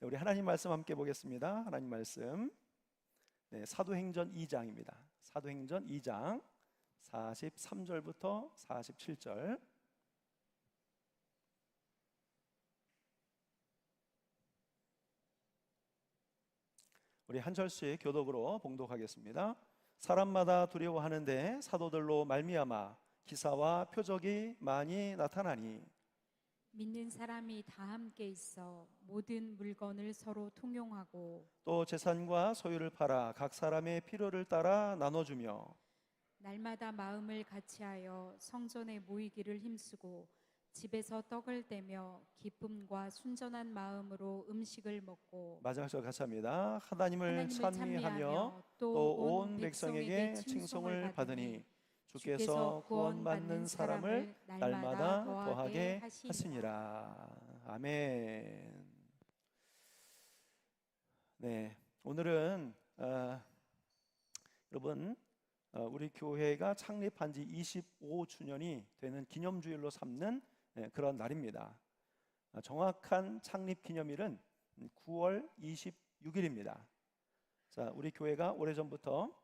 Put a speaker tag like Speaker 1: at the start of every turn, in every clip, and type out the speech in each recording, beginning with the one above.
Speaker 1: 우리 하나님 말씀 함께 보겠습니다. 하나님 말씀, 사도행전 2장입니다. 사도행전 2장 43절부터 47절. 우리 한 절씩 교독으로 봉독하겠습니다. 사람마다 두려워하는데 사도들로 말미암아 기사와 표적이 많이 나타나니
Speaker 2: 믿는 사람이 다 함께 있어 모든 물건을 서로 통용하고
Speaker 1: 또 재산과 소유를 팔아 각 사람의 필요를 따라 나눠주며
Speaker 2: 날마다 마음을 같이하여 성전에 모이기를 힘쓰고 집에서 떡을 떼며 기쁨과 순전한 마음으로 음식을 먹고
Speaker 1: 마지막 절 같이 합니다. 하나님을 찬미하며 또 온 백성에게 칭송을 받으니 주께서 구원받는 사람을 날마다 더하게 하시니라. 아멘. 오늘은 여러분 우리 교회가 창립한 지 25주년이 되는 기념주일로 삼는 그런 날입니다. 정확한 창립 기념일은 9월 26일입니다. 자, 우리 교회가 오래전부터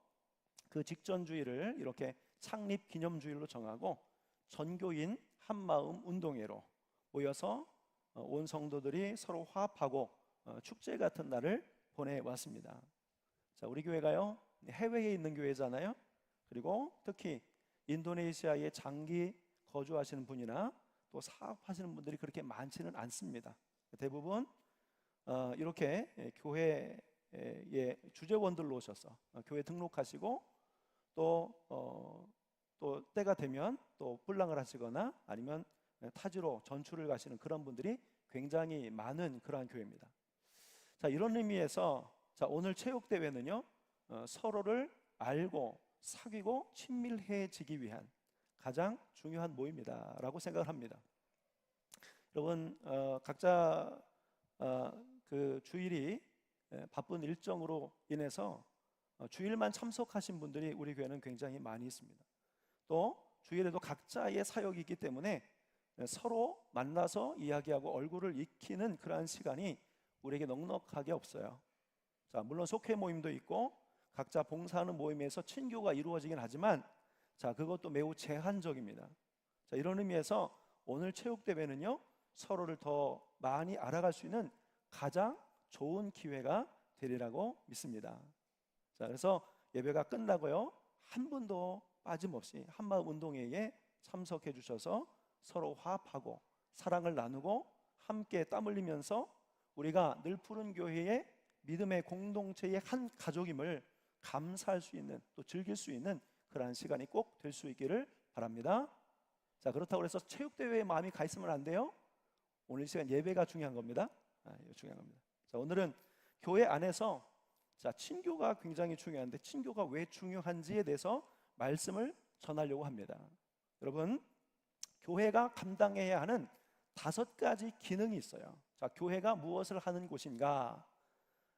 Speaker 1: 그 직전 주일을 이렇게 창립 기념주일로 정하고 전교인 한마음 운동회로 모여서 온 성도들이 서로 화합하고 축제 같은 날을 보내왔습니다. 자, 우리 교회가요 해외에 있는 교회잖아요. 그리고 특히 인도네시아에 장기 거주하시는 분이나 또 사업하시는 분들이 그렇게 많지는 않습니다. 대부분 이렇게 교회의 주재원들로 오셔서 교회 등록하시고 또 때가 되면 또 뿔랑을 하시거나 아니면 타지로 전출을 가시는 그런 분들이 굉장히 많은 그러한 교회입니다. 자, 이런 의미에서 자, 오늘 체육대회는요 서로를 알고 사귀고 친밀해지기 위한 가장 중요한 모임이다라고 생각을 합니다. 여러분 각자 그 주일이 바쁜 일정으로 인해서 주일만 참석하신 분들이 우리 교회는 굉장히 많이 있습니다. 또 주일에도 각자의 사역이 있기 때문에 서로 만나서 이야기하고 얼굴을 익히는 그러한 시간이 우리에게 넉넉하게 없어요. 자, 물론 속회 모임도 있고 각자 봉사하는 모임에서 친교가 이루어지긴 하지만 자, 그것도 매우 제한적입니다. 자, 이런 의미에서 오늘 체육대회는요 서로를 더 많이 알아갈 수 있는 가장 좋은 기회가 되리라고 믿습니다. 자, 그래서 예배가 끝나고요 한 분도 빠짐없이 한마음 운동회에 참석해 주셔서 서로 화합하고 사랑을 나누고 함께 땀 흘리면서 우리가 늘 푸른 교회의 믿음의 공동체의 한 가족임을 감사할 수 있는 또 즐길 수 있는 그러한 시간이 꼭 될 수 있기를 바랍니다. 자, 그렇다고 해서 체육대회에 마음이 가 있으면 안 돼요. 오늘 이 시간 예배가 중요한 겁니다. 중요한 겁니다. 자, 오늘은 교회 안에서 자, 친교가 굉장히 중요한데 친교가 왜 중요한지에 대해서 말씀을 전하려고 합니다. 여러분, 교회가 감당해야 하는 5가지 기능이 있어요. 자, 교회가 무엇을 하는 곳인가?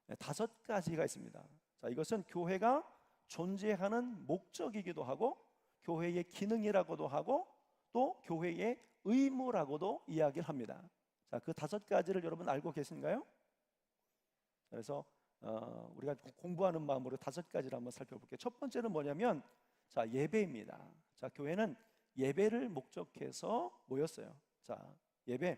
Speaker 1: 5가지가 있습니다. 자, 이것은 교회가 존재하는 목적이기도 하고 교회의 기능이라고도 하고 또 교회의 의무라고도 이야기를 합니다. 자, 그 5가지를 여러분 알고 계신가요? 그래서 우리가 공부하는 마음으로 5가지를 한번 살펴볼게요. 첫 번째는 뭐냐면 자, 예배입니다. 자, 교회는 예배를 목적해서 모였어요. 자, 예배,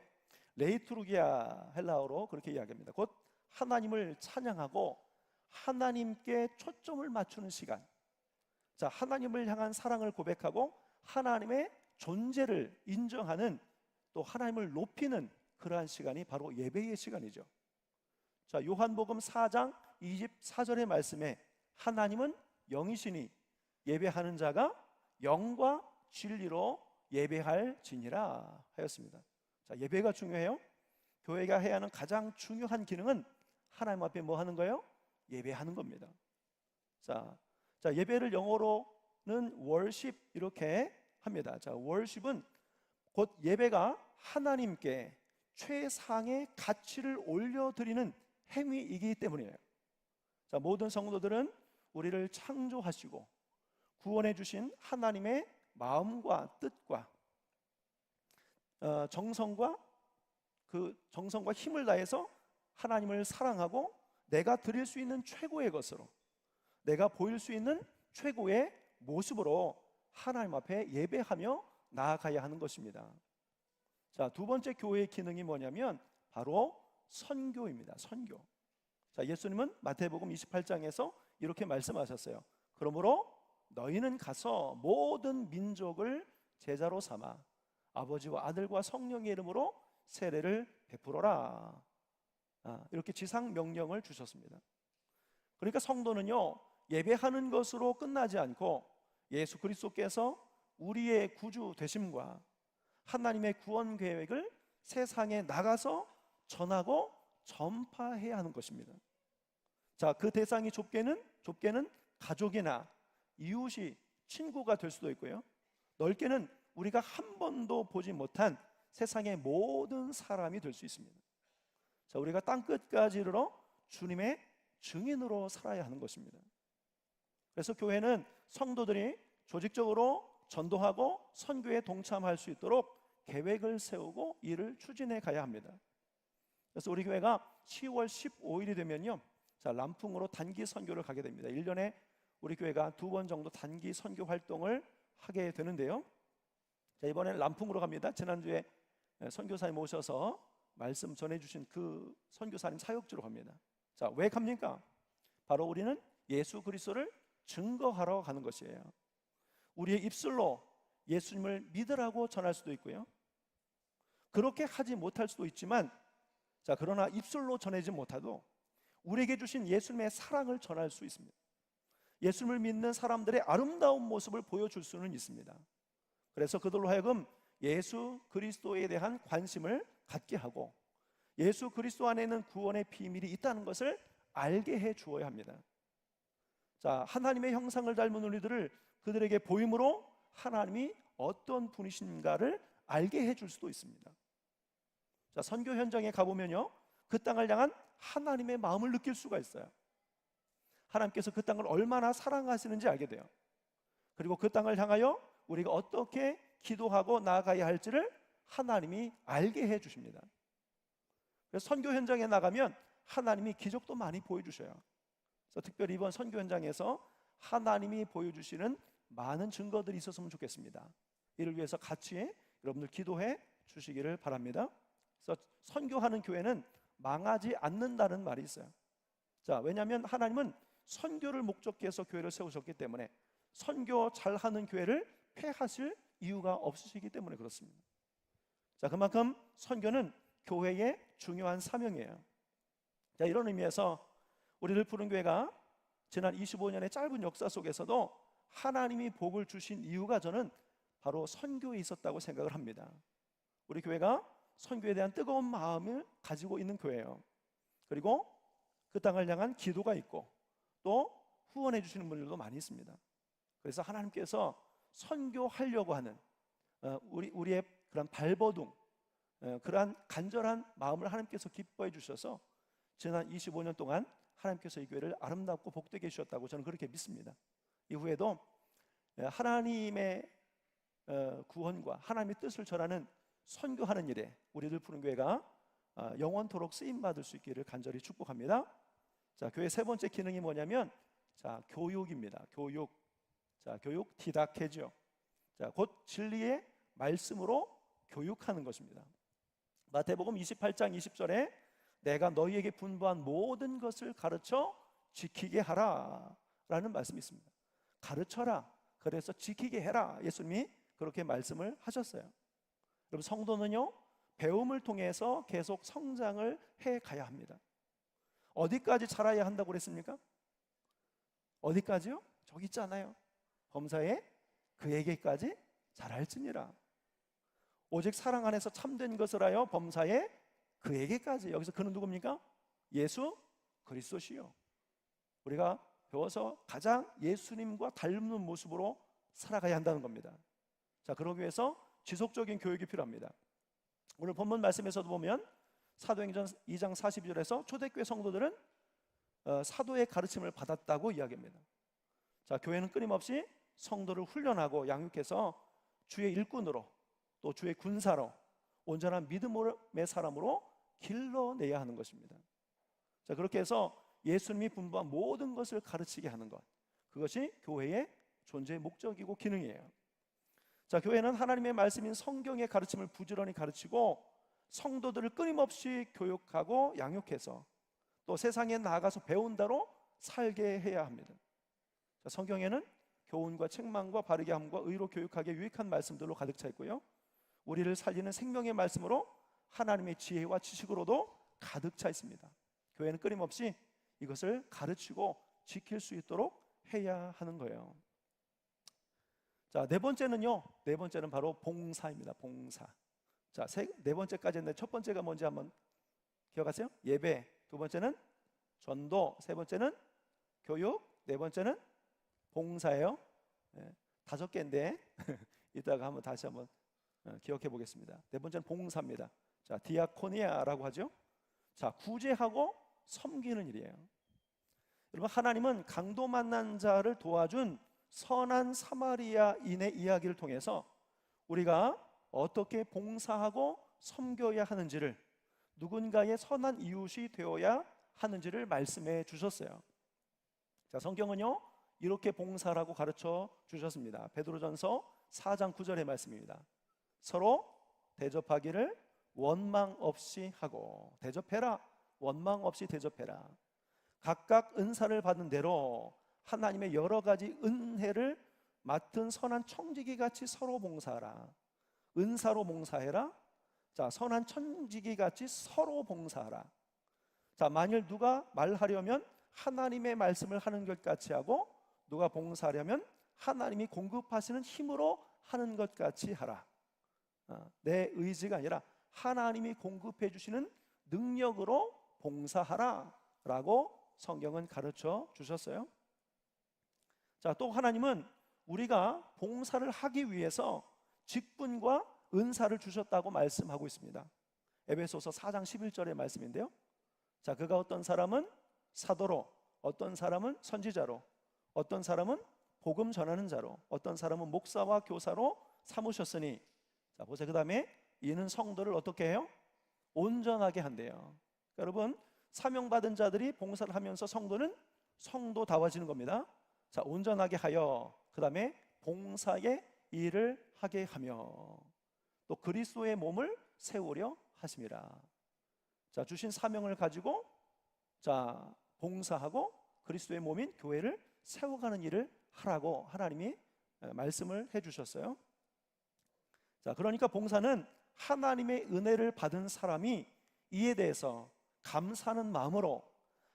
Speaker 1: 레이투르기아 헬라어로 그렇게 이야기합니다. 곧 하나님을 찬양하고 하나님께 초점을 맞추는 시간. 자, 하나님을 향한 사랑을 고백하고 하나님의 존재를 인정하는 또 하나님을 높이는 그러한 시간이 바로 예배의 시간이죠. 자, 요한복음 4장 24절의 말씀에 하나님은 영이시니 예배하는 자가 영과 진리로 예배할지니라 하였습니다. 자, 예배가 중요해요. 교회가 해야 하는 가장 중요한 기능은 하나님 앞에 뭐 하는 거예요? 예배하는 겁니다. 자, 예배를 영어로는 worship 이렇게 합니다. 자, worship은 곧 예배가 하나님께 최상의 가치를 올려드리는 행위이기 때문이에요. 자, 모든 성도들은 우리를 창조하시고 구원해 주신 하나님의 마음과 뜻과 정성과 힘을 다해서 하나님을 사랑하고 내가 드릴 수 있는 최고의 것으로, 내가 보일 수 있는 최고의 모습으로 하나님 앞에 예배하며 나아가야 하는 것입니다. 자, 두 번째 교회의 기능이 뭐냐면 바로 선교입니다. 선교. 자, 예수님은 마태복음 28장에서 이렇게 말씀하셨어요. 그러므로 너희는 가서 모든 민족을 제자로 삼아 아버지와 아들과 성령의 이름으로 세례를 베풀어라. 이렇게 지상 명령을 주셨습니다. 그러니까 성도는요, 예배하는 것으로 끝나지 않고 예수 그리스도께서 우리의 구주 되심과 하나님의 구원 계획을 세상에 나가서 전하고 전파해야 하는 것입니다. 자, 그 대상이 좁게는 가족이나 이웃이 친구가 될 수도 있고요, 넓게는 우리가 한 번도 보지 못한 세상의 모든 사람이 될 수 있습니다. 자, 우리가 땅끝까지 이르러 주님의 증인으로 살아야 하는 것입니다. 그래서 교회는 성도들이 조직적으로 전도하고 선교에 동참할 수 있도록 계획을 세우고 이를 추진해 가야 합니다. 그래서 우리 교회가 10월 15일이 되면요, 자, 람풍으로 단기 선교를 가게 됩니다. 1년에 우리 교회가 2번 정도 단기 선교 활동을 하게 되는데요. 자, 이번에는 람풍으로 갑니다. 지난주에 선교사님 오셔서 말씀 전해주신 그 선교사님 사역지로 갑니다. 자, 왜 갑니까? 바로 우리는 예수 그리스도를 증거하러 가는 것이에요. 우리의 입술로 예수님을 믿으라고 전할 수도 있고요, 그렇게 하지 못할 수도 있지만, 자, 그러나 입술로 전하지 못해도 우리에게 주신 예수님의 사랑을 전할 수 있습니다. 예수님을 믿는 사람들의 아름다운 모습을 보여줄 수는 있습니다. 그래서 그들로 하여금 예수 그리스도에 대한 관심을 갖게 하고 예수 그리스도 안에는 구원의 비밀이 있다는 것을 알게 해 주어야 합니다. 자, 하나님의 형상을 닮은 우리들을 그들에게 보임으로 하나님이 어떤 분이신가를 알게 해 줄 수도 있습니다. 자, 선교 현장에 가보면요, 그 땅을 향한 하나님의 마음을 느낄 수가 있어요. 하나님께서 그 땅을 얼마나 사랑하시는지 알게 돼요. 그리고 그 땅을 향하여 우리가 어떻게 기도하고 나아가야 할지를 하나님이 알게 해 주십니다. 그래서 선교 현장에 나가면 하나님이 기적도 많이 보여주셔요. 그래서 특별히 이번 선교 현장에서 하나님이 보여주시는 많은 증거들이 있었으면 좋겠습니다. 이를 위해서 같이 여러분들 기도해 주시기를 바랍니다. 그래서 선교하는 교회는 망하지 않는다는 말이 있어요. 자, 왜냐하면 하나님은 선교를 목적해서 교회를 세우셨기 때문에 선교 잘하는 교회를 폐하실 이유가 없으시기 때문에 그렇습니다. 자, 그만큼 선교는 교회의 중요한 사명이에요. 자, 이런 의미에서 우리를 부른 교회가 지난 25년의 짧은 역사 속에서도 하나님이 복을 주신 이유가 저는 바로 선교에 있었다고 생각을 합니다. 우리 교회가 선교에 대한 뜨거운 마음을 가지고 있는 교회예요. 그리고 그 땅을 향한 기도가 있고 또 후원해 주시는 분들도 많이 있습니다. 그래서 하나님께서 선교하려고 하는 우리의 그런 발버둥, 그러한 간절한 마음을 하나님께서 기뻐해 주셔서 지난 25년 동안 하나님께서 이 교회를 아름답고 복되게 해주셨다고 저는 그렇게 믿습니다. 이후에도 하나님의 구원과 하나님의 뜻을 전하는 선교하는 일에 우리들 푸른 교회가 영원토록 쓰임받을 수 있기를 간절히 축복합니다. 자, 교회 세 번째 기능이 뭐냐면, 자, 교육입니다. 교육. 자, 교육 디다케죠. 자, 곧 진리의 말씀으로 교육하는 것입니다. 마태복음 28장 20절에 내가 너희에게 분부한 모든 것을 가르쳐 지키게 하라 라는 말씀이 있습니다. 가르쳐라, 그래서 지키게 해라, 예수님이 그렇게 말씀을 하셨어요. 여러분, 성도는요, 배움을 통해서 계속 성장을 해 가야 합니다. 어디까지 자라야 한다고 그랬습니까? 어디까지요? 저기 있잖아요. 범사에 그에게까지 자랄지니라. 오직 사랑 안에서 참된 것을 하여 범사에 그에게까지. 여기서 그는 누굽니까? 예수 그리스도시요. 우리가 배워서 가장 예수님과 닮는 모습으로 살아가야 한다는 겁니다. 자, 그러기 위해서 지속적인 교육이 필요합니다. 오늘 본문 말씀에서도 보면 사도행전 2장 42절에서 초대교회 성도들은 사도의 가르침을 받았다고 이야기합니다. 자, 교회는 끊임없이 성도를 훈련하고 양육해서 주의 일꾼으로 또 주의 군사로 온전한 믿음의 사람으로 길러내야 하는 것입니다. 자, 그렇게 해서 예수님이 분부한 모든 것을 가르치게 하는 것, 그것이 교회의 존재의 목적이고 기능이에요. 자, 교회는 하나님의 말씀인 성경의 가르침을 부지런히 가르치고 성도들을 끊임없이 교육하고 양육해서 또 세상에 나아가서 배운 대로 살게 해야 합니다. 자, 성경에는 교훈과 책망과 바르게 함과 의로 교육하기에 유익한 말씀들로 가득 차 있고요, 우리를 살리는 생명의 말씀으로 하나님의 지혜와 지식으로도 가득 차 있습니다. 교회는 끊임없이 이것을 가르치고 지킬 수 있도록 해야 하는 거예요. 자, 네 번째는 바로 봉사입니다. 봉사. 자, 네 번째까지 했는데 첫 번째가 뭔지 한번 기억하세요? 예배. 두 번째는 전도. 세 번째는 교육. 네 번째는 봉사예요. 네, 5개인데 이따가 한번 다시 한번 기억해 보겠습니다. 네 번째는 봉사입니다. 자, 디아코니아라고 하죠. 자, 구제하고 섬기는 일이에요. 여러분, 하나님은 강도 만난 자를 도와준 선한 사마리아인의 이야기를 통해서 우리가 어떻게 봉사하고 섬겨야 하는지를, 누군가의 선한 이웃이 되어야 하는지를 말씀해 주셨어요. 자, 성경은요 이렇게 봉사라고 가르쳐 주셨습니다. 베드로전서 4장 9절의 말씀입니다. 서로 대접하기를 원망 없이 하고, 대접해라, 원망 없이 대접해라. 각각 은사를 받은 대로 하나님의 여러 가지 은혜를 맡은 선한 청지기 같이 서로 봉사하라. 은사로 봉사해라. 자, 선한 청지기 같이 서로 봉사하라. 자, 만일 누가 말하려면 하나님의 말씀을 하는 것 같이 하고, 누가 봉사하려면 하나님이 공급하시는 힘으로 하는 것 같이 하라. 내 의지가 아니라 하나님이 공급해 주시는 능력으로 봉사하라 라고 성경은 가르쳐 주셨어요. 자, 또 하나님은 우리가 봉사를 하기 위해서 직분과 은사를 주셨다고 말씀하고 있습니다. 에베소서 4장 11절의 말씀인데요, 자, 그가 어떤 사람은 사도로, 어떤 사람은 선지자로, 어떤 사람은 복음 전하는 자로, 어떤 사람은 목사와 교사로 삼으셨으니, 자, 보세요. 그 다음에 이는 성도를 어떻게 해요? 온전하게 한대요. 여러분, 사명받은 자들이 봉사를 하면서 성도는 성도다워지는 겁니다. 자, 온전하게 하여, 그 다음에 봉사의 일을 하게 하며 또 그리스도의 몸을 세우려 하심이라. 자, 주신 사명을 가지고 자, 봉사하고 그리스도의 몸인 교회를 세워가는 일을 하라고 하나님이 말씀을 해주셨어요. 자, 그러니까 봉사는 하나님의 은혜를 받은 사람이 이에 대해서 감사하는 마음으로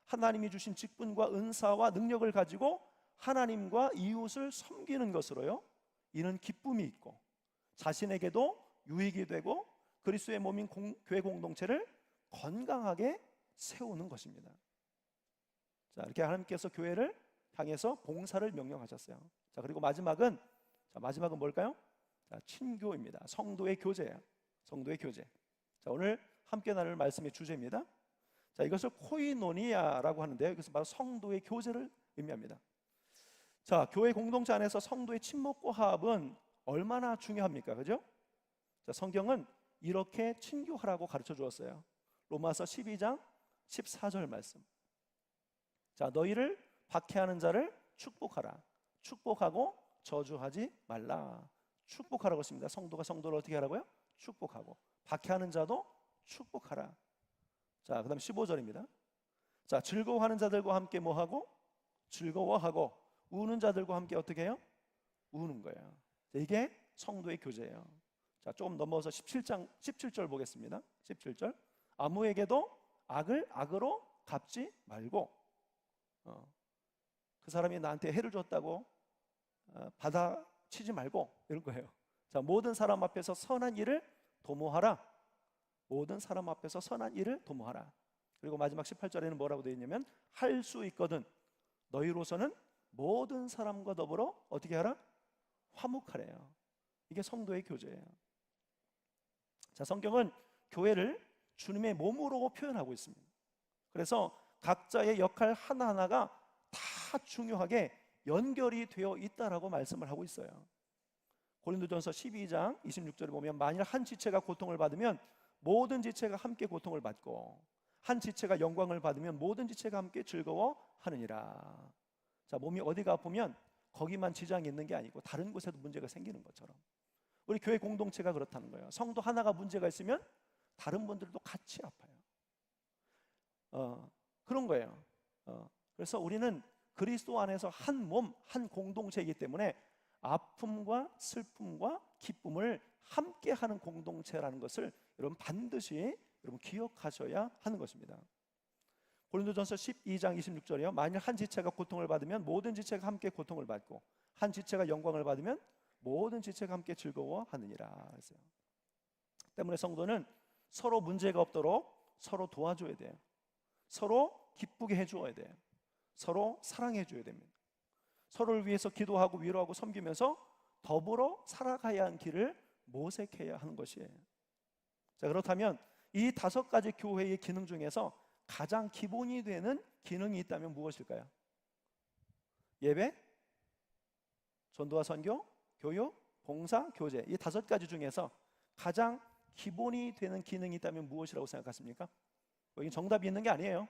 Speaker 1: 하나님이 주신 직분과 은사와 능력을 가지고 하나님과 이웃을 섬기는 것으로요, 이는 기쁨이 있고 자신에게도 유익이 되고 그리스도의 몸인 교회 공동체를 건강하게 세우는 것입니다. 자, 이렇게 하나님께서 교회를 향해서 봉사를 명령하셨어요. 자, 그리고 마지막은 뭘까요? 자, 친교입니다. 성도의 교제예요. 성도의 교제. 자, 오늘 함께 나눌 말씀의 주제입니다. 자, 이것을 코이노니아라고 하는데요, 이것은 바로 성도의 교제를 의미합니다. 자, 교회 공동체 안에서 성도의 친목과 화합은 얼마나 중요합니까? 그죠? 자, 성경은 이렇게 친교하라고 가르쳐 주었어요. 로마서 12장 14절 말씀. 자, 너희를 박해하는 자를 축복하라. 축복하고 저주하지 말라. 축복하라고 했습니다. 성도가 성도를 어떻게 하라고요? 축복하고. 박해하는 자도 축복하라. 자, 그 다음 15절입니다. 자, 즐거워하는 자들과 함께 뭐하고? 즐거워하고. 우는 자들과 함께 어떻게 해요? 우는 거예요. 이게 성도의 교제예요. 자, 조금 넘어서 17절 보겠습니다. 17절. 아무에게도 악을 악으로 갚지 말고, 그 사람이 나한테 해를 줬다고 받아치지 말고, 이런 거예요. 자, 모든 사람 앞에서 선한 일을 도모하라. 모든 사람 앞에서 선한 일을 도모하라. 그리고 마지막 18절에는 뭐라고 되어 있냐면, 할 수 있거든 너희로서는 모든 사람과 더불어 어떻게 하라? 화목하래요. 이게 성도의 교제예요. 자, 성경은 교회를 주님의 몸으로 표현하고 있습니다. 그래서 각자의 역할 하나하나가 다 중요하게 연결이 되어 있다라고 말씀을 하고 있어요. 고린도전서 12장 26절에 보면, 만일 한 지체가 고통을 받으면 모든 지체가 함께 고통을 받고, 한 지체가 영광을 받으면 모든 지체가 함께 즐거워하느니라. 자, 몸이 어디가 아프면 거기만 지장이 있는 게 아니고 다른 곳에도 문제가 생기는 것처럼 우리 교회 공동체가 그렇다는 거예요. 성도 하나가 문제가 있으면 다른 분들도 같이 아파요. 그런 거예요. 그래서 우리는 그리스도 안에서 한 몸, 한 공동체이기 때문에 아픔과 슬픔과 기쁨을 함께하는 공동체라는 것을 여러분 반드시 여러분 기억하셔야 하는 것입니다. 고린도전서 12장 26절이요. 만일 한 지체가 고통을 받으면 모든 지체가 함께 고통을 받고 한 지체가 영광을 받으면 모든 지체가 함께 즐거워하느니라 했어요. 때문에 성도는 서로 문제가 없도록 서로 도와줘야 돼요. 서로 기쁘게 해주어야 돼요. 서로 사랑해줘야 됩니다. 서로를 위해서 기도하고 위로하고 섬기면서 더불어 살아가야 하는 길을 모색해야 하는 것이에요. 자, 그렇다면 이 5가지 교회의 기능 중에서 가장 기본이 되는 기능이 있다면 무엇일까요? 예배, 전도와 선교, 교육, 봉사, 교제, 이 5가지 중에서 가장 기본이 되는 기능이 있다면 무엇이라고 생각하십니까? 여기 정답이 있는 게 아니에요.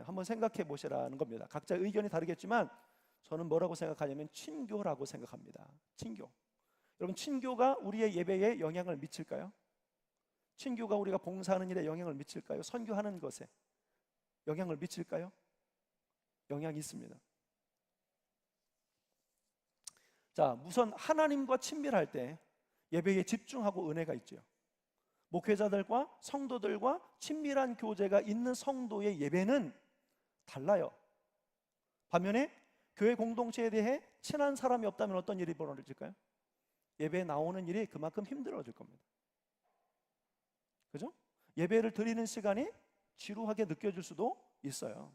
Speaker 1: 한번 생각해 보시라는 겁니다. 각자 의견이 다르겠지만 저는 뭐라고 생각하냐면 친교라고 생각합니다. 친교. 여러분, 친교가 우리의 예배에 영향을 미칠까요? 친교가 우리가 봉사하는 일에 영향을 미칠까요? 선교하는 것에 영향을 미칠까요? 영향이 있습니다. 자, 우선 하나님과 친밀할 때 예배에 집중하고 은혜가 있죠. 목회자들과 성도들과 친밀한 교제가 있는 성도의 예배는 달라요. 반면에 교회 공동체에 대해 친한 사람이 없다면 어떤 일이 벌어질까요? 예배에 나오는 일이 그만큼 힘들어질 겁니다. 그죠? 예배를 드리는 시간이 지루하게 느껴질 수도 있어요.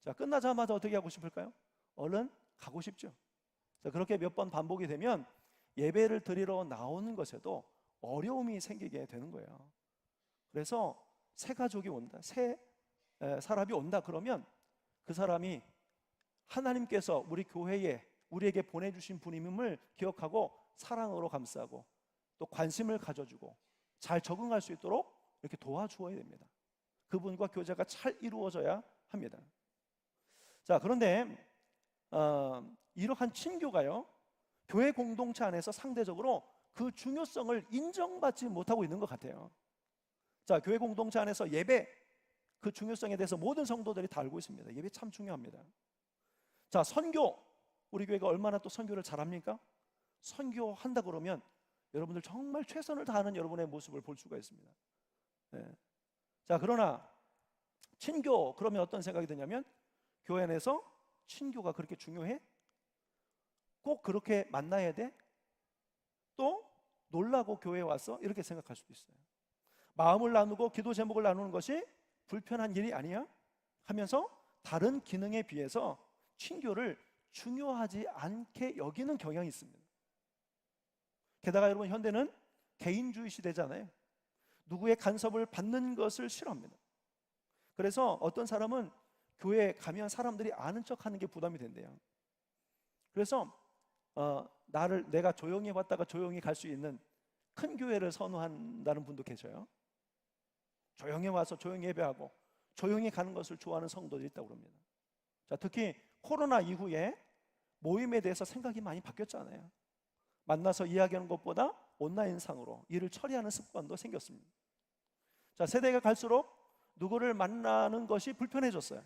Speaker 1: 자, 끝나자마자 어떻게 하고 싶을까요? 얼른 가고 싶죠. 자, 그렇게 몇 번 반복이 되면 예배를 드리러 나오는 것에도 어려움이 생기게 되는 거예요. 그래서 새 가족이 온다, 새 사람이 온다 그러면 그 사람이 하나님께서 우리 교회에 우리에게 보내주신 분임을 기억하고 사랑으로 감싸고 또 관심을 가져주고 잘 적응할 수 있도록 이렇게 도와주어야 됩니다. 그분과 교제가 잘 이루어져야 합니다. 자, 그런데 이러한 친교가요, 교회 공동체 안에서 상대적으로 그 중요성을 인정받지 못하고 있는 것 같아요. 자, 교회 공동체 안에서 예배 그 중요성에 대해서 모든 성도들이 다 알고 있습니다. 예배 참 중요합니다. 자, 선교, 우리 교회가 얼마나 또 선교를 잘합니까? 선교한다 그러면 여러분들 정말 최선을 다하는 여러분의 모습을 볼 수가 있습니다. 네. 자, 그러나 친교, 그러면 어떤 생각이 드냐면 교회 안에서 친교가 그렇게 중요해? 꼭 그렇게 만나야 돼? 또 놀라고 교회에 왔어? 이렇게 생각할 수도 있어요. 마음을 나누고 기도 제목을 나누는 것이 불편한 일이 아니야? 하면서 다른 기능에 비해서 친교를 중요하지 않게 여기는 경향이 있습니다. 게다가 여러분, 현대는 개인주의 시대잖아요. 누구의 간섭을 받는 것을 싫어합니다. 그래서 어떤 사람은 교회에 가면 사람들이 아는 척하는 게 부담이 된대요. 그래서 내가 조용히 왔다가 조용히 갈 수 있는 큰 교회를 선호한다는 분도 계셔요. 조용히 와서 조용히 예배하고 조용히 가는 것을 좋아하는 성도들이 있다고 합니다. 자, 특히 코로나 이후에 모임에 대해서 생각이 많이 바뀌었잖아요. 만나서 이야기하는 것보다 온라인상으로 일을 처리하는 습관도 생겼습니다. 자, 세대가 갈수록 누구를 만나는 것이 불편해졌어요.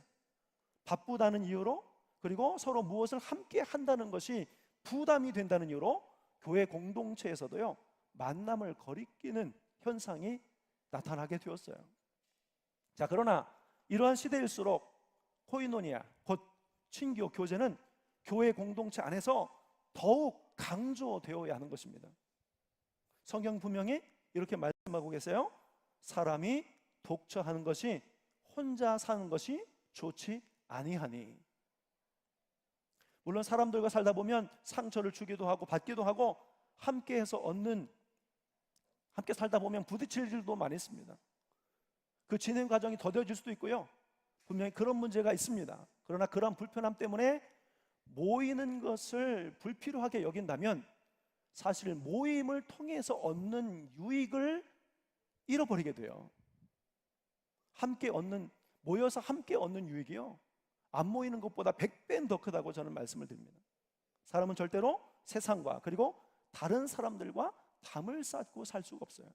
Speaker 1: 바쁘다는 이유로, 그리고 서로 무엇을 함께 한다는 것이 부담이 된다는 이유로 교회 공동체에서도요, 만남을 거리끼는 현상이 나타나게 되었어요. 자, 그러나 이러한 시대일수록 코이노니아, 곧 친교, 교제는 교회 공동체 안에서 더욱 강조되어야 하는 것입니다. 성경 분명히 이렇게 말씀하고 계세요. 사람이 독처하는 것이 혼자 사는 것이 좋지 아니하니. 물론 사람들과 살다 보면 상처를 주기도 하고 받기도 하고 함께해서 함께 살다 보면 부딪힐 일도 많이 있습니다. 그 진행 과정이 더뎌질 수도 있고요. 분명히 그런 문제가 있습니다. 그러나 그런 불편함 때문에 모이는 것을 불필요하게 여긴다면 사실 모임을 통해서 얻는 유익을 잃어버리게 돼요. 함께 얻는, 모여서 함께 얻는 유익이요, 안 모이는 것보다 100배는 더 크다고 저는 말씀을 드립니다. 사람은 절대로 세상과 그리고 다른 사람들과 담을 쌓고 살 수가 없어요.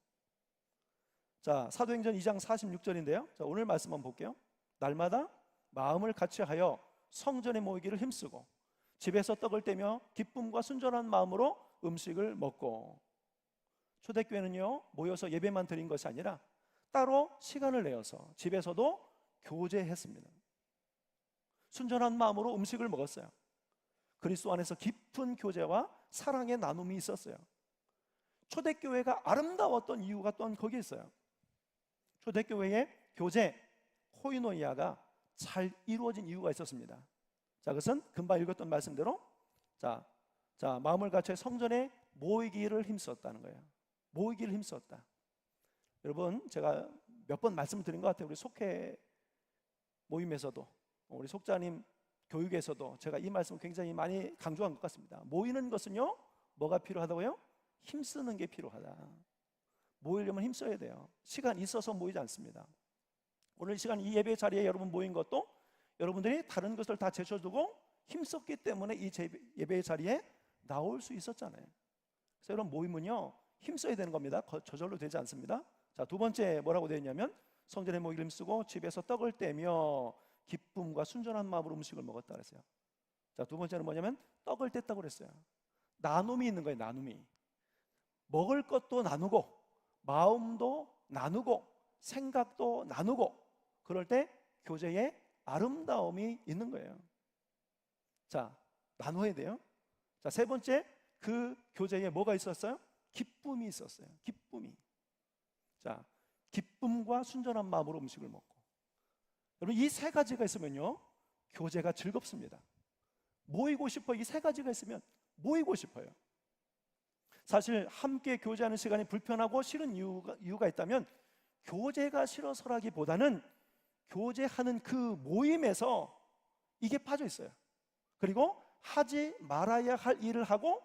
Speaker 1: 자, 사도행전 2장 46절인데요. 자, 오늘 말씀 한번 볼게요. 날마다 마음을 같이하여 성전에 모이기를 힘쓰고 집에서 떡을 떼며 기쁨과 순전한 마음으로 음식을 먹고. 초대교회는요, 모여서 예배만 드린 것이 아니라 따로 시간을 내어서 집에서도 교제했습니다. 순전한 마음으로 음식을 먹었어요. 그리스도 안에서 깊은 교제와 사랑의 나눔이 있었어요. 초대교회가 아름다웠던 이유가 또한 거기에 있어요. 초대교회의 교제, 코이노니아가 잘 이루어진 이유가 있었습니다. 자, 그것은 금방 읽었던 말씀대로 자, 마음을 같이 성전에 모이기를 힘썼다는 거예요. 모이기를 힘썼다. 여러분, 제가 몇 번 말씀을 드린 것 같아요. 우리 속회 모임에서도, 우리 속자님 교육에서도 제가 이 말씀을 굉장히 많이 강조한 것 같습니다. 모이는 것은요, 뭐가 필요하다고요? 힘쓰는 게 필요하다. 모이려면 힘써야 돼요. 시간 있어서 모이지 않습니다. 오늘 시간 이 예배 자리에 여러분 모인 것도 여러분들이 다른 것을 다 제쳐두고 힘썼기 때문에 이 예배 자리에 나올 수 있었잖아요. 그래서 여러분, 모임은요, 힘써야 되는 겁니다. 저절로 되지 않습니다. 자, 두 번째 뭐라고 되어 있냐면 성전에 모이기를 힘쓰고 집에서 떡을 떼며 기쁨과 순전한 마음으로 음식을 먹었다 그랬어요. 자, 두 번째는 뭐냐면 떡을 뗐다고 그랬어요. 나눔이 있는 거예요. 나눔이. 먹을 것도 나누고 마음도 나누고 생각도 나누고, 그럴 때 교제의 아름다움이 있는 거예요. 자, 나눠야 돼요. 자, 세 번째, 그 교제에 뭐가 있었어요? 기쁨이 있었어요. 기쁨이. 자, 기쁨과 순전한 마음으로 음식을 먹고. 여러분, 이 세 가지가 있으면요, 교제가 즐겁습니다. 모이고 싶어. 이 세 가지가 있으면 모이고 싶어요. 사실 함께 교제하는 시간이 불편하고 싫은 이유가 있다면 교제가 싫어서라기보다는 교제하는 그 모임에서 이게 빠져 있어요. 그리고 하지 말아야 할 일을 하고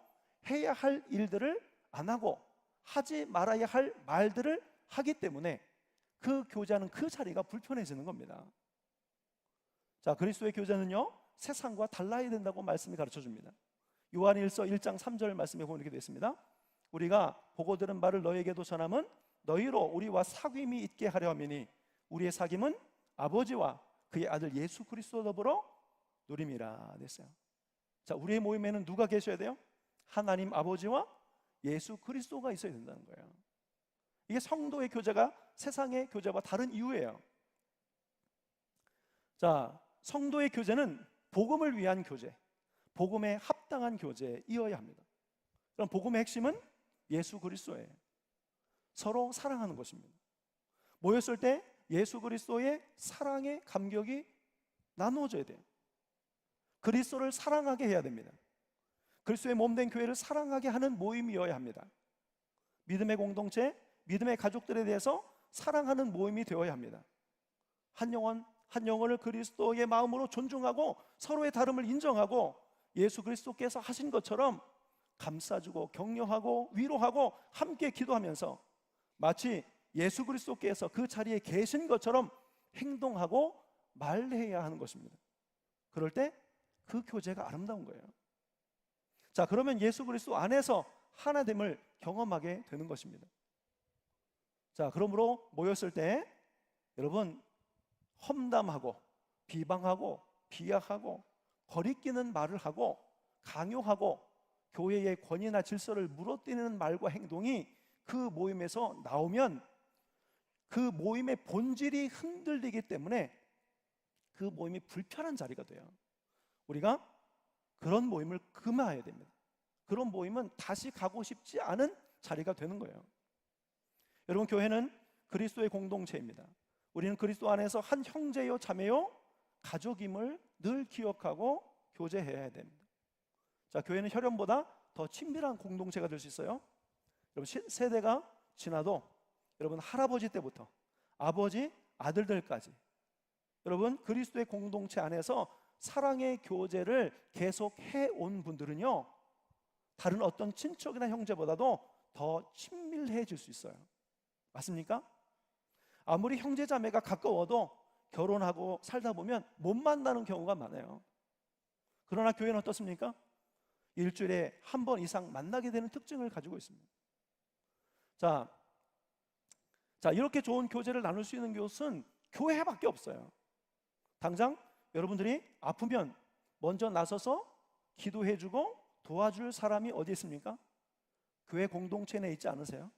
Speaker 1: 해야 할 일들을 안 하고 하지 말아야 할 말들을 하기 때문에 그 교제하는 그 자리가 불편해지는 겁니다. 자, 그리스도의 교제는요, 세상과 달라야 된다고 말씀이 가르쳐줍니다. 요한일서 1장 3절 말씀에 보면 이렇게 되어 있습니다. 우리가 보고 들은 말을 너에게도 전함은 너희로 우리와 사귐이 있게 하려 함이니 우리의 사귐은 아버지와 그의 아들 예수 그리스도 더불어 누림이라 됐어요. 자, 우리의 모임에는 누가 계셔야 돼요? 하나님 아버지와 예수 그리스도가 있어야 된다는 거예요. 이게 성도의 교제가 세상의 교제와 다른 이유예요. 자, 성도의 교제는 복음을 위한 교제, 복음에 합당한 교제이어야 합니다. 그럼 복음의 핵심은 예수 그리스도예요. 서로 사랑하는 것입니다. 모였을 때 예수 그리스도의 사랑의 감격이 나누어져야 돼요. 그리스도를 사랑하게 해야 됩니다. 그리스도의 몸된 교회를 사랑하게 하는 모임이어야 합니다. 믿음의 공동체, 믿음의 가족들에 대해서 사랑하는 모임이 되어야 합니다. 한 영혼을 그리스도의 마음으로 존중하고 서로의 다름을 인정하고 예수 그리스도께서 하신 것처럼 감싸주고 격려하고 위로하고 함께 기도하면서 마치 예수 그리스도께서 그 자리에 계신 것처럼 행동하고 말해야 하는 것입니다. 그럴 때 그 교제가 아름다운 거예요. 자, 그러면 예수 그리스도 안에서 하나됨을 경험하게 되는 것입니다. 자, 그러므로 모였을 때 여러분, 험담하고 비방하고 비하하고 거리끼는 말을 하고 강요하고 교회의 권위나 질서를 무너뜨리는 말과 행동이 그 모임에서 나오면 그 모임의 본질이 흔들리기 때문에 그 모임이 불편한 자리가 돼요. 우리가 그런 모임을 금해야 됩니다. 그런 모임은 다시 가고 싶지 않은 자리가 되는 거예요. 여러분, 교회는 그리스도의 공동체입니다. 우리는 그리스도 안에서 한 형제요 자매요 가족임을 늘 기억하고 교제해야 됩니다. 자, 교회는 혈연보다 더 친밀한 공동체가 될 수 있어요. 여러분, 세대가 지나도 여러분 할아버지 때부터 아버지, 아들들까지 여러분 그리스도의 공동체 안에서 사랑의 교제를 계속 해온 분들은요, 다른 어떤 친척이나 형제보다도 더 친밀해질 수 있어요. 맞습니까? 아무리 형제자매가 가까워도 결혼하고 살다 보면 못 만나는 경우가 많아요. 그러나 교회는 어떻습니까? 일주일에 한 번 이상 만나게 되는 특징을 가지고 있습니다. 자, 이렇게 좋은 교제를 나눌 수 있는 곳은 교회밖에 없어요. 당장 여러분들이 아프면 먼저 나서서 기도해주고 도와줄 사람이 어디 있습니까? 교회 공동체 내에 있지 않으세요?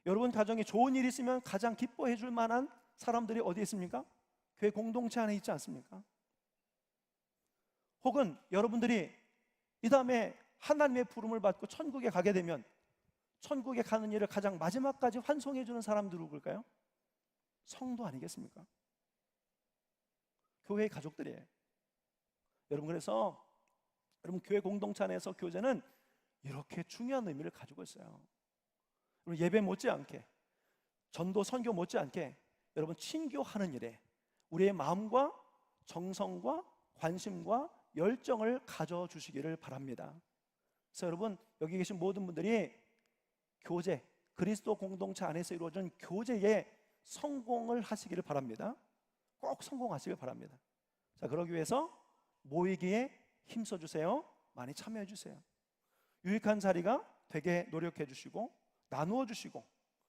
Speaker 1: 여러분 가정에 좋은 일이 있으면 가장 기뻐해 줄 만한 사람들이 어디 있습니까? 교회 공동체 안에 있지 않습니까? 혹은 여러분들이 이 다음에 하나님의 부름을 받고 천국에 가게 되면 천국에 가는 일을 가장 마지막까지 환송해 주는 사람들 누굴까요? 성도 아니겠습니까? 교회의 가족들이에요. 여러분, 그래서 여러분 교회 공동체 안에서 교제는 이렇게 중요한 의미를 가지고 있어요. 예배 못지않게, 전도 선교 못지않게 여러분 친교하는 일에 우리의 마음과 정성과 관심과 열정을 가져주시기를 바랍니다. 그래서 여러분 여기 계신 모든 분들이 교제, 그리스도 공동체 안에서 이루어진 교제에 성공을 하시기를 바랍니다. 꼭 성공하시길 바랍니다. 자, 그러기 위해서 모이기에 힘써주세요. 많이 참여해 주세요. 유익한 자리가 되게 노력해 주시고 나누어 주시고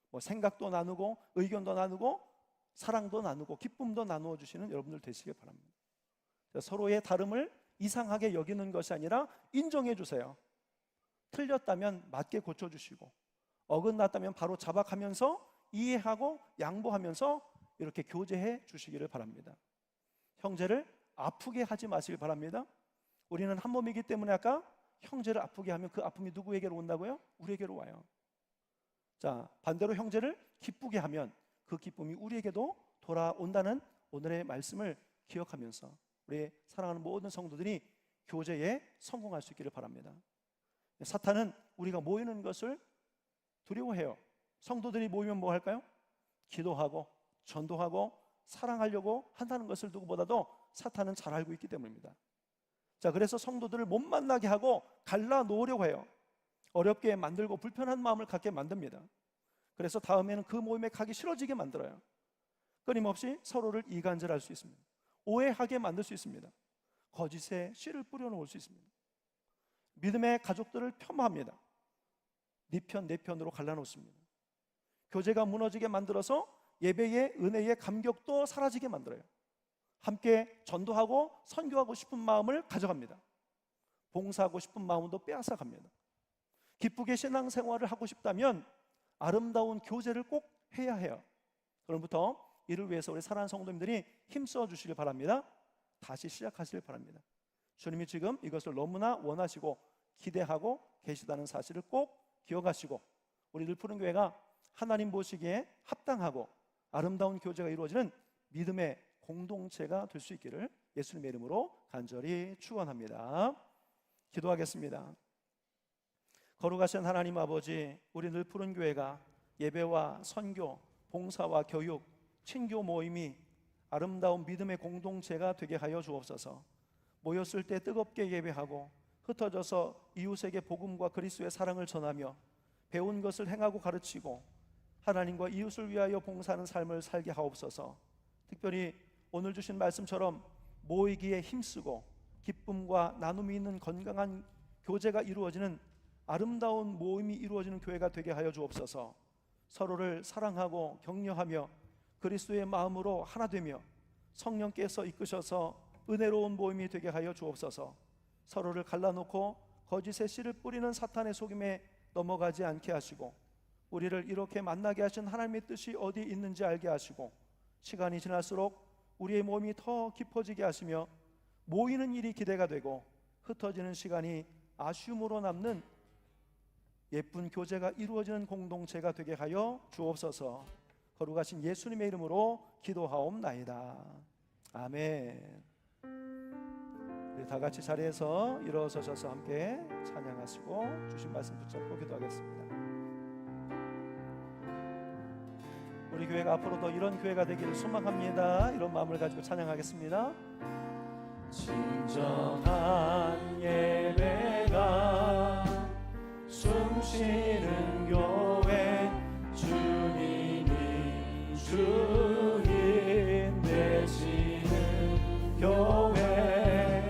Speaker 1: 뭐 생각도 나누고 의견도 나누고 사랑도 나누고 기쁨도 나누어 주시는 여러분들 되시길 바랍니다. 서로의 다름을 이상하게 여기는 것이 아니라 인정해 주세요. 틀렸다면 맞게 고쳐주시고 어긋났다면 바로 자박하면서 이해하고 양보하면서 이렇게 교제해 주시기를 바랍니다. 형제를 아프게 하지 마시길 바랍니다. 우리는 한 몸이기 때문에 아까 형제를 아프게 하면 그 아픔이 누구에게로 온다고요? 우리에게로 와요. 자, 반대로 형제를 기쁘게 하면 그 기쁨이 우리에게도 돌아온다는 오늘의 말씀을 기억하면서 우리 사랑하는 모든 성도들이 교제에 성공할 수 있기를 바랍니다. 사탄은 우리가 모이는 것을 두려워해요. 성도들이 모이면 뭐 할까요? 기도하고 전도하고 사랑하려고 한다는 것을 누구보다도 사탄은 잘 알고 있기 때문입니다. 자, 그래서 성도들을 못 만나게 하고 갈라놓으려고 해요. 어렵게 만들고 불편한 마음을 갖게 만듭니다. 그래서 다음에는 그 모임에 가기 싫어지게 만들어요. 끊임없이 서로를 이간질할 수 있습니다. 오해하게 만들 수 있습니다. 거짓에 씨를 뿌려놓을 수 있습니다. 믿음의 가족들을 폄하합니다. 네 편, 내 편으로 갈라놓습니다. 교제가 무너지게 만들어서 예배의 은혜의 감격도 사라지게 만들어요. 함께 전도하고 선교하고 싶은 마음을 가져갑니다. 봉사하고 싶은 마음도 빼앗아갑니다. 기쁘게 신앙생활을 하고 싶다면 아름다운 교제를 꼭 해야 해요. 그럼부터 이를 위해서 우리 사랑하는 성도님들이 힘써 주시길 바랍니다. 다시 시작하시길 바랍니다. 주님이 지금 이것을 너무나 원하시고 기대하고 계시다는 사실을 꼭 기억하시고 우리들 푸른교회가 하나님 보시기에 합당하고 아름다운 교제가 이루어지는 믿음의 공동체가 될 수 있기를 예수님의 이름으로 간절히 축원합니다. 기도하겠습니다. 거룩하신 하나님 아버지, 우리 늘 푸른교회가 예배와 선교, 봉사와 교육, 친교 모임이 아름다운 믿음의 공동체가 되게 하여 주옵소서. 모였을 때 뜨겁게 예배하고 흩어져서 이웃에게 복음과 그리스도의 사랑을 전하며 배운 것을 행하고 가르치고 하나님과 이웃을 위하여 봉사하는 삶을 살게 하옵소서. 특별히 오늘 주신 말씀처럼 모이기에 힘쓰고 기쁨과 나눔이 있는 건강한 교제가 이루어지는 아름다운 모임이 이루어지는 교회가 되게 하여 주옵소서. 서로를 사랑하고 격려하며 그리스도의 마음으로 하나 되며 성령께서 이끄셔서 은혜로운 모임이 되게 하여 주옵소서. 서로를 갈라놓고 거짓의 씨를 뿌리는 사탄의 속임에 넘어가지 않게 하시고 우리를 이렇게 만나게 하신 하나님의 뜻이 어디 있는지 알게 하시고 시간이 지날수록 우리의 몸이 더 깊어지게 하시며 모이는 일이 기대가 되고 흩어지는 시간이 아쉬움으로 남는 예쁜 교제가 이루어지는 공동체가 되게 하여 주옵소서. 거룩하신 예수님의 이름으로 기도하옵나이다. 아멘. 우리 다 같이 자리에서 일어서셔서 함께 찬양하시고 주신 말씀 붙잡고 기도하겠습니다. 우리 교회가 앞으로도 이런 교회가 되기를 소망합니다. 이런 마음을 가지고 찬양하겠습니다. 진정한 예배가 숨쉬는 교회, 주님이 주님 되시는 교회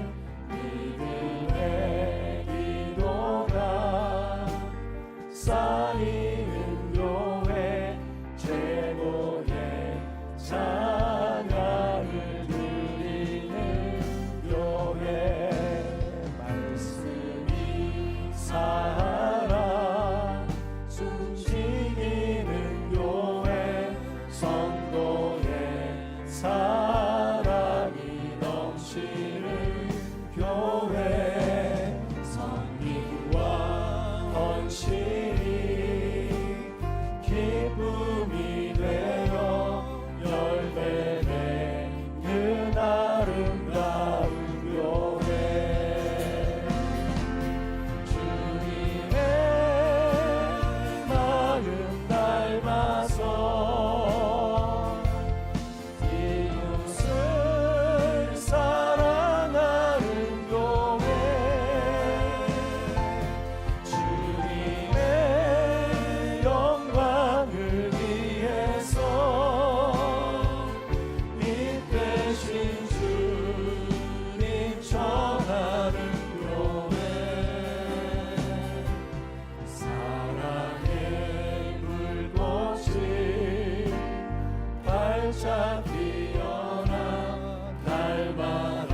Speaker 1: 믿음의 기도가 쌓이는 교회 최고의 찬양을 드리는 교회 말씀이 살아 움직이는 교회 성도의 사랑이 넘치는 교회 성민과 헌신이 기쁨이 되어 열매 맺는 아름다운 교회 주님의 마음 닮아서 이웃을 사랑하는 교회 주님의 영광을 위해서 빛 대신 주님 전하는 교회 사랑의 불꽃이 활짝 피어나 날마다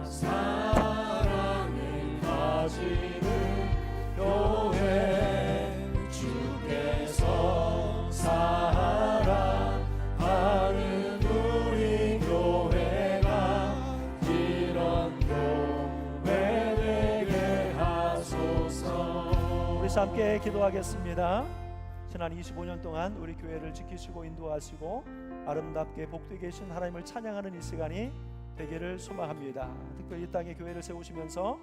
Speaker 1: 사랑을 가지는 교회 주께서 사랑하는 우리 교회가 이런 교회 되게 하소서. 우리 함께 기도하겠습니다. 지난 25년 동안 우리 교회를 지키시고 인도하시고 아름답게 복되게 계신 하나님을 찬양하는 이 시간이 되기를 소망합니다. 특별히 이 땅에 교회를 세우시면서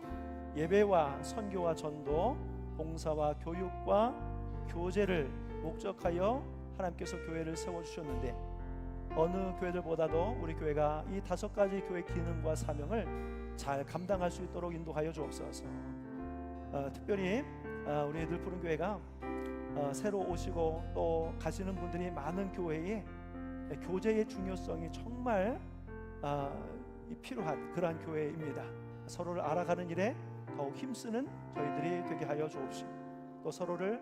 Speaker 1: 예배와 선교와 전도, 봉사와 교육과 교제를 목적하여 하나님께서 교회를 세워주셨는데 어느 교회들보다도 우리 교회가 이 5가지 교회 기능과 사명을 잘 감당할 수 있도록 인도하여 주옵소서. 특별히 우리 늘푸른 교회가 새로 오시고 또 가시는 분들이 많은 교회에 교제의 중요성이 정말 필요한 그러한 교회입니다. 서로를 알아가는 일에 더욱 힘쓰는 저희들이 되게 하여 주옵시고 또 서로를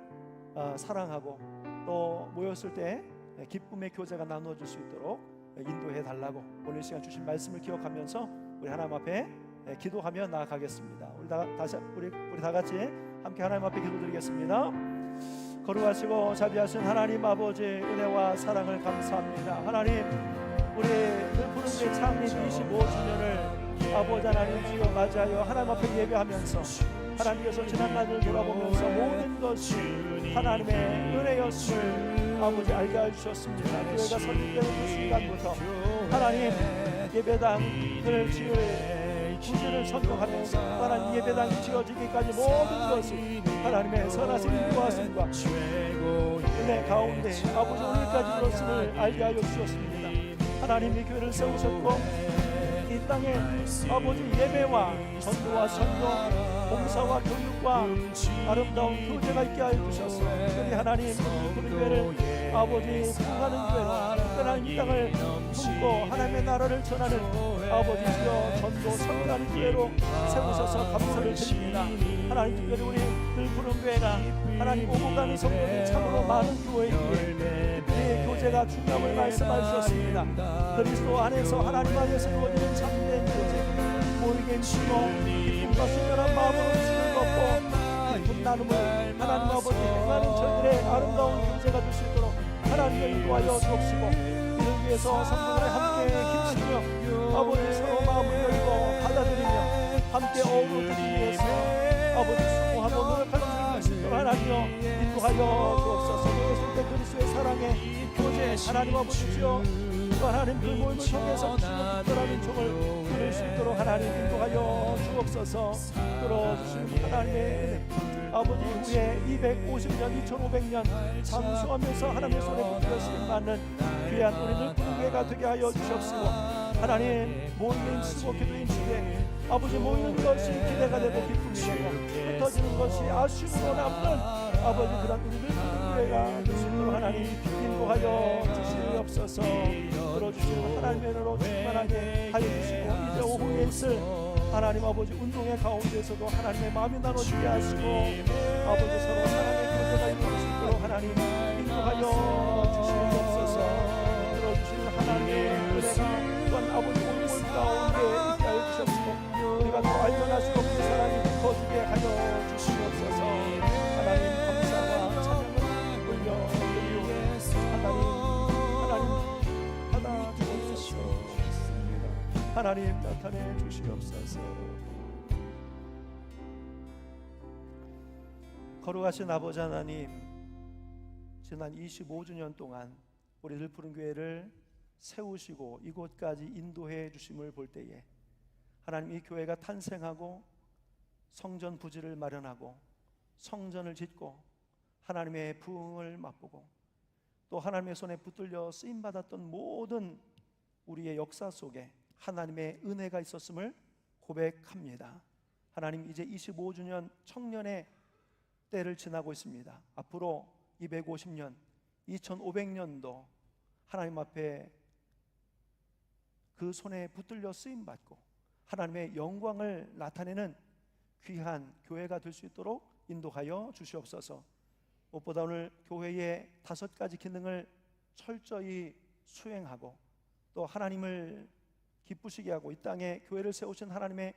Speaker 1: 사랑하고 또 모였을 때 기쁨의 교제가 나누어질 수 있도록 인도해 달라고 오늘 시간 주신 말씀을 기억하면서 우리 하나님 앞에 기도하며 나아가겠습니다. 우리 다 같이 함께 하나님 앞에 기도드리겠습니다. 거룩하시고 자비하신 하나님 아버지 은혜와 사랑을 감사합니다. 하나님 우리 늘푸른 교회 창립 25주년을 아버지 하나님 주여 맞이하여 하나님 앞에 예배하면서 하나님께서 지난날을 돌아보면서 모든 것이 하나님의 은혜였음을 아버지 알게 해주셨습니다. 교회가 설립되는 그 순간부터 하나님 예배당을 지을 부지를 선동하면서 하나님 예배당이 지어지기까지 모든 것이 하나님의 선하신 인도하심과 은혜 가운데 아버지 오늘까지 그렇음을 알게 하여 주셨습니다. 하나님이 교회를 세우셨고 이 땅에 아버지 예배와 전도와 선교, 봉사와 교육과 아름다운 교제가 있게 하여 주셨소. 특별히 하나님 우리 교회를 아버지 부흥하는 교회로 특별한 이 땅을 품고 하나님의 나라를 전하는 아버지 주여 전도 선교하는 교회로 세우셔서 감사를 드립니다. 하나님 특별히 우리 늘푸른 교회가 하나님 오고 가는 성도들이 참으로 많은 교회이기에 우리의 교제가 중요함을 말씀해 주셨습니다. 그리스도 안에서 하나님 안에서 이루어지는 참된 교제 모이게 힘쓰고 기쁨과 순결한 마음으로 음식을 먹고 기쁨 나눔을 하나님 아버지 행하는 저희들의 아름다운 교제가 될 수 있도록 하나님을 인도하여 주옵시고 이를 위해서 성도들이 함께 힘쓰며 아버지 서로 마음을 열고 받아들이며 함께 어우러지기 위해서 아버지 수고하고 노력할 수 있도록 하나님여 인도하여 주옵소서. 그랬을 때 그리스도의 사랑의 교제 하나님 아버지 주여 또 하나님 그 모임을 통해서 주시는 특별한 은총을 누릴 수 있도록 하나님 인도하여 주옵소서. 들어주신 하나님의 은혜 아버지 후에 250년 2500년 장수하면서 하나님의 손에 붙들어쓰임 받는 귀한 우리들 교회가 되게 하여 주옵시고 하나님 모임에 힘쓰고 기도에 힘쓰게 아버지 모이는 것이 기대가 되고 기쁨이 되고 흩어지는 것이 아쉬움으로 남는 아버지 그런 우리들 교회가 될 수 있도록 하나님 인도하여 주시옵소서. 주시옵소서. 들어주시고 하나님의 은혜로 충만하게 하여 주시고 이제 오후에 있을 하나님 아버지 운동의 가운데서도 하나님의 마음이 나눠지게 하시고 아버지 서로 하나님의 교제가 이루어질 수 있도록 하나님 인도하여 주시옵소서. 들어주신 하나님의 은혜가 또한 아버지 온몸 가운데 있게 하여 주시옵시고 우리가 더 알려날 수 없는 사랑이 붙어주게 하여 주시옵소서. 하나님 감사와 찬양을 올려드리오니 하나님 받아주옵소서. 하나님 나타내 주시옵소서. 거룩하신 아버지 하나님, 지난 25주년 동안 우리들 푸른 교회를 세우시고 이곳까지 인도해 주심을 볼 때에 하나님 이 교회가 탄생하고 성전 부지를 마련하고 성전을 짓고 하나님의 부흥을 맛보고 또 하나님의 손에 붙들려 쓰임받았던 모든 우리의 역사 속에 하나님의 은혜가 있었음을 고백합니다. 하나님 이제 25주년 청년의 때를 지나고 있습니다. 앞으로 250년, 2500년도 하나님 앞에 그 손에 붙들려 쓰임받고 하나님의 영광을 나타내는 귀한 교회가 될 수 있도록 인도하여 주시옵소서. 무엇보다 오늘 교회의 5가지 기능을 철저히 수행하고 또 하나님을 기쁘시게 하고 이 땅에 교회를 세우신 하나님의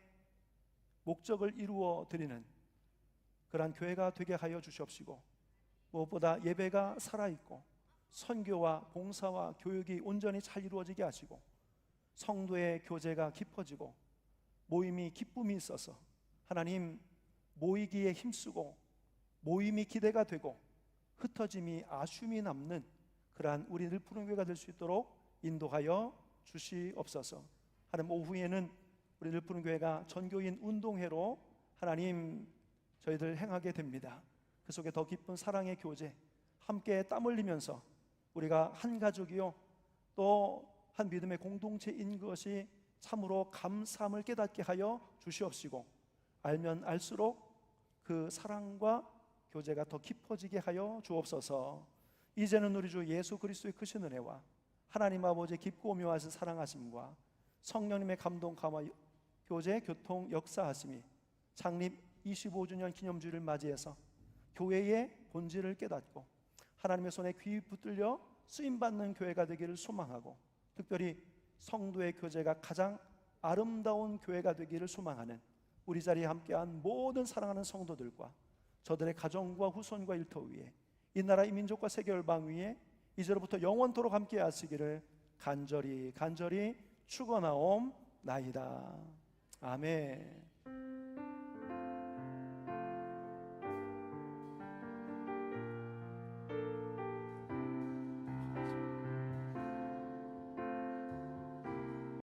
Speaker 1: 목적을 이루어 드리는 그러한 교회가 되게 하여 주시옵시고 무엇보다 예배가 살아있고 선교와 봉사와 교육이 온전히 잘 이루어지게 하시고 성도의 교제가 깊어지고 모임이 기쁨이 있어서 하나님 모이기에 힘쓰고 모임이 기대가 되고 흩어짐이 아쉬움이 남는 그러한 우리들 푸른 교회가 될 수 있도록 인도하여 주시옵소서. 하나님 오후에는 우리들 푸른 교회가 전교인 운동회로 하나님 저희들 행하게 됩니다. 그 속에 더 깊은 사랑의 교제, 함께 땀 흘리면서 우리가 한 가족이요 또 한 믿음의 공동체인 것이 참으로 감사함을 깨닫게 하여 주시옵시고 알면 알수록 그 사랑과 교제가 더 깊어지게 하여 주옵소서. 이제는 우리 주 예수 그리스도의 크신 은혜와 하나님 아버지의 깊고 오묘하신 사랑하심과 성령님의 감동 감화 교제 교통 역사하심이 창립 25주년 기념주일을 맞이해서 교회의 본질을 깨닫고 하나님의 손에 귀 붙들려 쓰임받는 교회가 되기를 소망하고 특별히 성도의 교제가 가장 아름다운 교회가 되기를 소망하는 우리 자리에 함께한 모든 사랑하는 성도들과 저들의 가정과 후손과 일터 위에 이 나라 이 민족과 세계 열방 위에 이제로부터 영원토록 함께 하시기를 간절히 축원하옵나이다. 아멘.